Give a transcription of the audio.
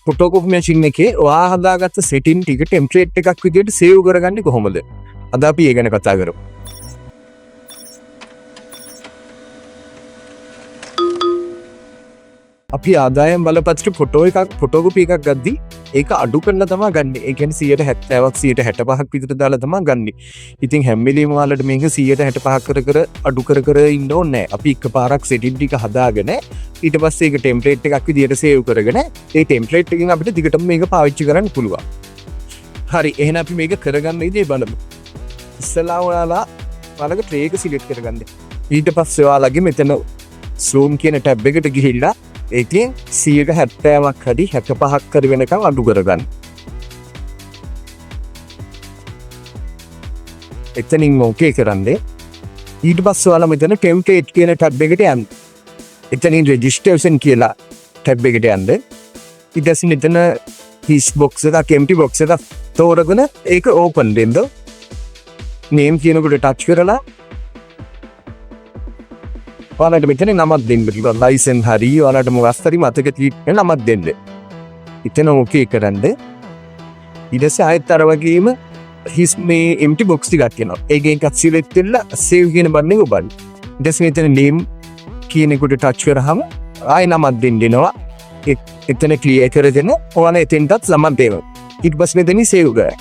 Photo copy machine එකේ ඔයා හදාගත්ත සෙටින් ටික ටෙම්ප්ලේට් එකක් විදිහට සේව් කරගන්නේ කොහොමද? අද අපි ඒ ගැන කතා කරමු. අපි ආදායම් බලපත්‍රේ ෆොටෝ කොපි එකක් ගද්දී ඒක අඩු කරලා තමයි ගන්න. ඒ කියන්නේ 70%ක් 65%ක් විතර දාලා තමයි ගන්න. ඉතින් හැම වෙලේම ඔයාලට මේක 65% කර අඩු කර ඉන්න ඕනේ නැහැ. අපි එකපාරක් සෙටින් ටික හදාගෙන ඊට පස්සේ ඒක ටෙම්ප්ලේට් එකක් විදියට සේව් කරගෙන ඒ ටෙම්ප්ලේට් එකෙන් අපිට දිගටම මේක පාවිච්චි කරන්න පුළුවන්. හරි, එහෙනම් අපි මේක කරගන්න ඉතින් බලමු. ඉස්සලා ඔයාලගේ ට්‍රේ එක සිලෙක්ට් කරගන්න. ඊට පස්සේ ඔයාලගේ මෙතන zoom කියන ටැබ් එකට ගිහිල්ලා ඒකෙන් 70%ක් හරි 65ක් කර වෙනකම් අඩු කරගන්න. එතනින් ඕකේ කරන්නේ. ඊට පස්සේ ඔයාලා මෙතන ටෙම්ප්ලේට් කියන ටැබ් එකට යන්න. එතනින් රෙජිස්ට්‍රේෂන් කියලා ටැබ් එකට යන්න. ඊට පස්සේ මෙතන හිස් බොක්ස් එකක් empty box එකක් තෝරගෙන ඒක ඕපන් දෙන්න. name කියනකොට ටච් කරලා ඔයාලට මෙතන නමක් දෙන්න පුළුවන්. ලයිසන් හරි ඔයාලට මොකක් හරි මතක තියෙන නමක් දෙන්න. එතන ඕකේ කරන්න. ඊට පස්සේ ආයෙත් අර වගේම හිස් මේ empty box ටිකක් එනවා. ඒකෙන් එකක් සිලෙක්ට් වෙලා save කියන බටන් එක ඔබන්න. ඊට පස්සේ මෙතන name කියන එකට ටච් කරාම ආයෙ නමක් දෙන්න දෙනවා. එතන ක්ලියර් කරගෙන ඔයාලා එතෙන්ටත් නමක් දෙනවා. ඊට පස්සේ මෙතනින් save කරා.